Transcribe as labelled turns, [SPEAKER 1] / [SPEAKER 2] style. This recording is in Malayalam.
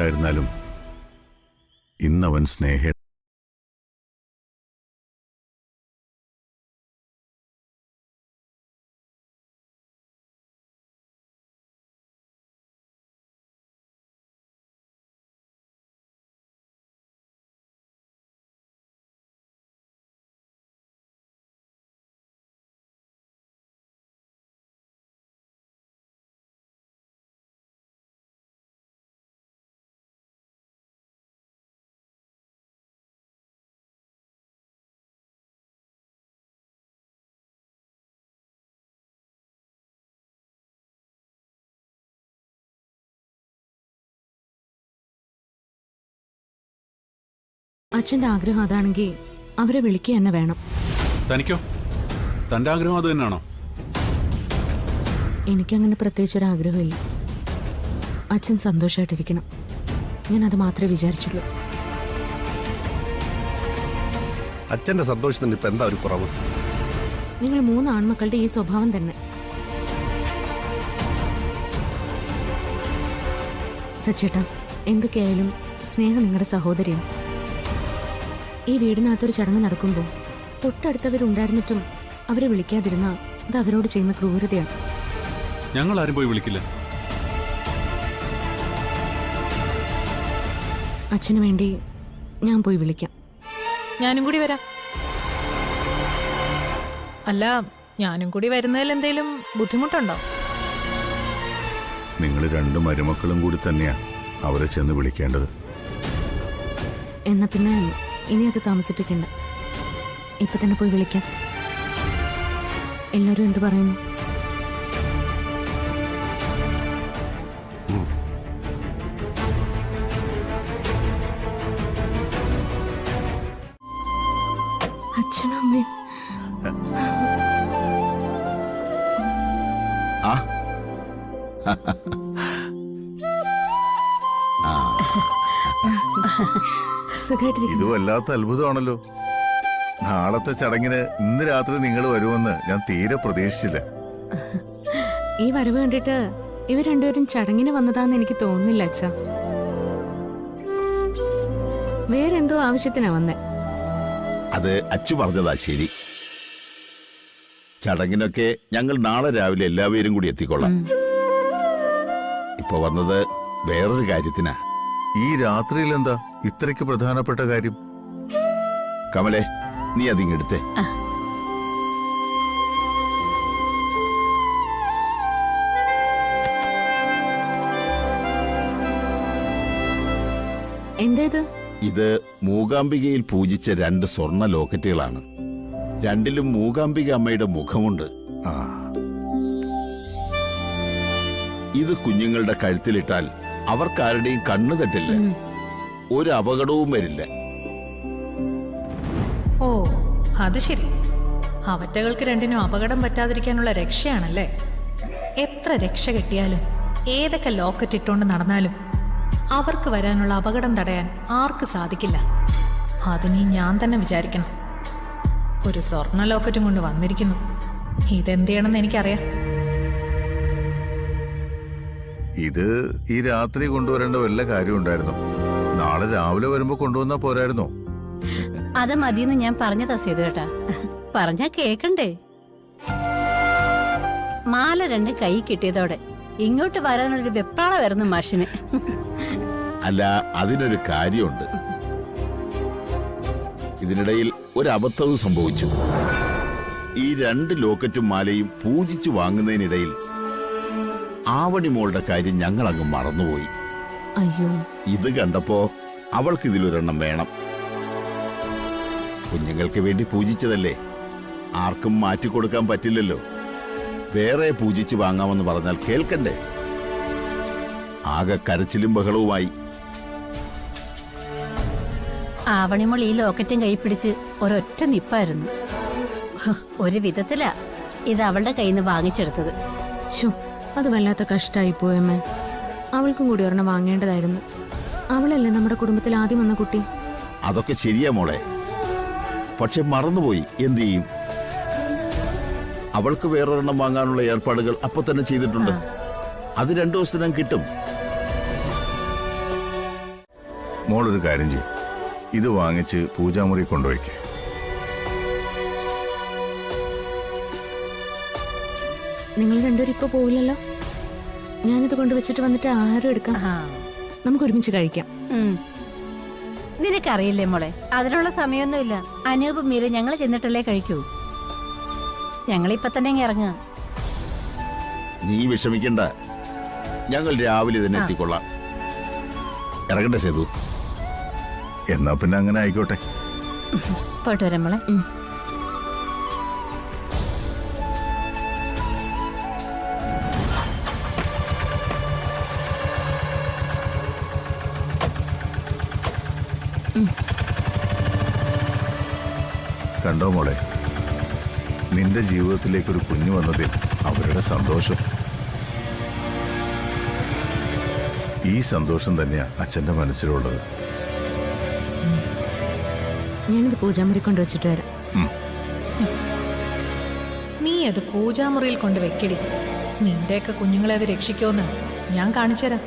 [SPEAKER 1] ആയിരുന്നാലും ഇന്നവൻ സ്നേഹ
[SPEAKER 2] അച്ഛന്റെ ആഗ്രഹം അതാണെങ്കിൽ അവരെ വിളിക്കുക തന്നെ വേണം.
[SPEAKER 3] തനിക്കോ? തന്റെ ആഗ്രഹം അത് തന്നെയാണോ?
[SPEAKER 2] എനിക്കങ്ങനെ പ്രത്യേകിച്ചൊരാഗ്രഹമില്ല. അച്ഛൻ സന്തോഷമായിട്ടിരിക്കണം, ഞാനത് മാത്രമേ വിചാരിച്ചുള്ളൂ.
[SPEAKER 4] അച്ഛന്റെ സന്തോഷത്തിന് ഇപ്പൊ എന്താ ഒരു കുറവ്?
[SPEAKER 2] നിങ്ങൾ 3 ആൺമക്കളുടെ ഈ സ്വഭാവം തന്നെ. സച്ചേട്ടാ, എന്തൊക്കെയായാലും സ്നേഹം നിങ്ങളുടെ സഹോദരിയാണ്. ഈ വീടിനകത്തൊരു ചടങ്ങ് നടക്കുമ്പോൾ തൊട്ടടുത്തവരുണ്ടായിരുന്നിട്ടും അവരെ വിളിക്കാതിരുന്ന അത് അവരോട് ചെയ്യുന്ന ക്രൂരതയാണ്.
[SPEAKER 3] ഞങ്ങൾ ആരും പോയി വിളിക്കില്ല.
[SPEAKER 2] അച്ഛനു വേണ്ടി ഞാൻ പോയി വിളിക്കാം.
[SPEAKER 5] ഞാനും കൂടി വരാം. അല്ല, ഞാനും കൂടി വരുന്നതിൽ എന്തെങ്കിലും ബുദ്ധിമുട്ടുണ്ടോ?
[SPEAKER 1] നിങ്ങൾ 2 മരുമക്കളും കൂടി തന്നെയാ അവരെ ചെന്ന് വിളിക്കേണ്ടത്.
[SPEAKER 2] എന്നാ പിന്നെ ഇനി അത് താമസിപ്പിക്കണ്ട, ഇപ്പൊ തന്നെ പോയി വിളിക്കാം. എല്ലാരും എന്തു പറയുന്നു? അച്ഛനും അമ്മയും സുഖമായിട്ടിരിക്കുന്നു.
[SPEAKER 1] ഇത് വല്ലാത്ത അത്ഭുതമാണല്ലോ. നാളത്തെ ചടങ്ങിന് ഇന്ന് രാത്രി നിങ്ങൾ വരുമെന്ന് ഞാൻ തീരെ പ്രതീക്ഷിച്ചില്ല.
[SPEAKER 2] ഈ വരവ് കണ്ടിട്ട് ഇവർ രണ്ടുപേരും ചടങ്ങിന് വന്നതാന്ന് എനിക്ക് തോന്നുന്നില്ല അച്ഛാ. വേറെന്തോ ആവശ്യത്തിനാ വന്നേ.
[SPEAKER 6] അത് അച്ചു പറഞ്ഞതാ ശരി. ചടങ്ങിനൊക്കെ ഞങ്ങൾ നാളെ രാവിലെ എല്ലാവരും കൂടി എത്തിക്കൊള്ളാം. ഇപ്പൊ വന്നത് വേറൊരു കാര്യത്തിനാ.
[SPEAKER 1] ഈ രാത്രിയിൽ എന്താ ഇത്രയ്ക്ക് പ്രധാനപ്പെട്ട കാര്യം?
[SPEAKER 6] കമലേ, നീ അതിങ്ങെടുത്തേ.
[SPEAKER 2] എന്തേത്?
[SPEAKER 6] ഇത് മൂകാംബികയിൽ പൂജിച്ച 2 സ്വർണ്ണ ലോക്കറ്റുകളാണ്. 2ലും മൂകാംബിക അമ്മയുടെ മുഖമുണ്ട്. ഇത് കുഞ്ഞുങ്ങളുടെ കഴുത്തിലിട്ടാൽ അവർക്കാരുടെയും കണ്ണു തട്ടില്ല, ഒരു അപകടവും വരില്ല.
[SPEAKER 5] ഓ, അത് ശരി. അവറ്റകൾക്ക് 2നും അപകടം പറ്റാതിരിക്കാനുള്ള രക്ഷയാണല്ലേ? എത്ര രക്ഷ കെട്ടിയാലും ഏതൊക്കെ ലോക്കറ്റ് ഇട്ടുകൊണ്ട് നടന്നാലും അവർക്ക് വരാനുള്ള അപകടം തടയാൻ ആർക്ക് സാധിക്കില്ല. അതിനി ഞാൻ തന്നെ വിചാരിക്കണം. ഒരു സ്വർണ്ണ ലോക്കറ്റും കൊണ്ട് വന്നിരിക്കുന്നു. ഇതെന്ത് ചെയ്യണമെന്ന് എനിക്കറിയാം.
[SPEAKER 1] ഇത് ഈ രാത്രി കൊണ്ടുവരേണ്ട വല്ല കാര്യം ഉണ്ടായിരുന്നോ? നാളെ രാവിലെ വരുമ്പോ കൊണ്ടുവന്നാ പോരായിരുന്നോ?
[SPEAKER 7] അത് മതിയെന്ന് ഞാൻ പറഞ്ഞതാ സേതുവേട്ടാ. പറഞ്ഞാ കേക്കണ്ടേ? മാല 2 കൈ കിട്ടിയതോടെ ഇങ്ങോട്ട് വരാനൊരു വെപ്രാളമായിരുന്നു മാഷിന്.
[SPEAKER 6] അല്ല, അതിനൊരു കാര്യമുണ്ട്. ഇതിനിടയിൽ ഒരു അബദ്ധവും സംഭവിച്ചു. ഈ 2 ലോക്കറ്റും മാലയും പൂജിച്ചു വാങ്ങുന്നതിനിടയിൽ ആവണിമോളുടെ കാര്യം ഞങ്ങൾ അങ്ങ് മറന്നുപോയി.
[SPEAKER 2] അയ്യോ,
[SPEAKER 6] ഇത് കണ്ടപ്പോ അവൾക്ക് ഇതിലൊരെണ്ണം വേണം. കുഞ്ഞുങ്ങൾക്ക് വേണ്ടി പൂജിച്ചതല്ലേ, ആർക്കും മാറ്റിക്കൊടുക്കാൻ പറ്റില്ലല്ലോ. വേറെ പൂജിച്ചു വാങ്ങാമെന്ന് പറഞ്ഞാൽ കേൾക്കണ്ടേ? ആകെ കരച്ചിലും ബഹളവുമായി.
[SPEAKER 7] ആവണിമോൾ ഈ ലോക്കറ്റും കൈ പിടിച്ച് ഒരൊറ്റ നിപ്പായിരുന്നു. ഒരു വിധത്തിലാ ഇത് അവളുടെ കയ്യിൽ നിന്ന് വാങ്ങിച്ചെടുത്തത്.
[SPEAKER 2] ശോ, അത് വല്ലാത്ത കഷ്ടായി പോയമ്മേ. അവൾക്കും കൂടി ഒരെണ്ണം വാങ്ങേണ്ടതായിരുന്നു. അവളല്ലേ നമ്മുടെ കുടുംബത്തിൽ ആദ്യം വന്ന കുട്ടി.
[SPEAKER 6] അതൊക്കെ ശരിയാ മോളെ, പക്ഷെ മറന്നുപോയി. എന്ത് ചെയ്യും? അവൾക്ക് വേറൊരെണ്ണം വാങ്ങാനുള്ള ഏർപ്പാടുകൾ അപ്പൊ തന്നെ ചെയ്തിട്ടുണ്ട്. അത് 2 ദിവസത്തിനകം കിട്ടും.
[SPEAKER 1] മോളൊരു കാര്യം ചെയ്യും, ഇത് വാങ്ങിച്ച് പൂജാമുറി കൊണ്ടുപോയിക്കേ.
[SPEAKER 2] നിങ്ങൾ രണ്ടുപേരും ഇപ്പൊ പോവില്ലല്ലോ. ഞാനിത് കൊണ്ടുവച്ചിട്ട് വന്നിട്ട് ആഹാരം എടുക്കാം. നമുക്ക് ഒരുമിച്ച് കഴിക്കാം.
[SPEAKER 7] നിനക്കറിയില്ലേ മോളെ, അതിനുള്ള സമയമൊന്നുമില്ല. അനൂപ് മീര ഞങ്ങൾ ചെന്നിട്ടല്ലേ കഴിക്കൂ. ഞങ്ങളിപ്പൊ തന്നെ ഇങ്ങ് ഇറങ്ങുക.
[SPEAKER 6] നീ വിഷമിക്കണ്ട, ഞങ്ങൾ രാവിലെ തന്നെ എത്തിക്കൊള്ളാം. ഇറങ്ങട്ടെ സേതു?
[SPEAKER 1] എന്നാ പിന്നെ അങ്ങനെ ആയിക്കോട്ടെ.
[SPEAKER 7] പോയിട്ട് വരാം മോളെ.
[SPEAKER 1] കണ്ടോ മോളെ, നിന്റെ ജീവിതത്തിലേക്കൊരു കുഞ്ഞു വന്നതിൽ അവരുടെ സന്തോഷം. ഈ സന്തോഷം തന്നെയാ അച്ഛന്റെ മനസ്സിലുള്ളത്.
[SPEAKER 2] ഞാനിത് പൂജാമുറി കൊണ്ടുവച്ചിട്ട് വരാം.
[SPEAKER 5] നീ അത് പൂജാമുറിയിൽ കൊണ്ട് വെക്കടി. നിന്റെയൊക്കെ കുഞ്ഞുങ്ങളെ അത് രക്ഷിക്കുമെന്ന് ഞാൻ കാണിച്ചുതരാം.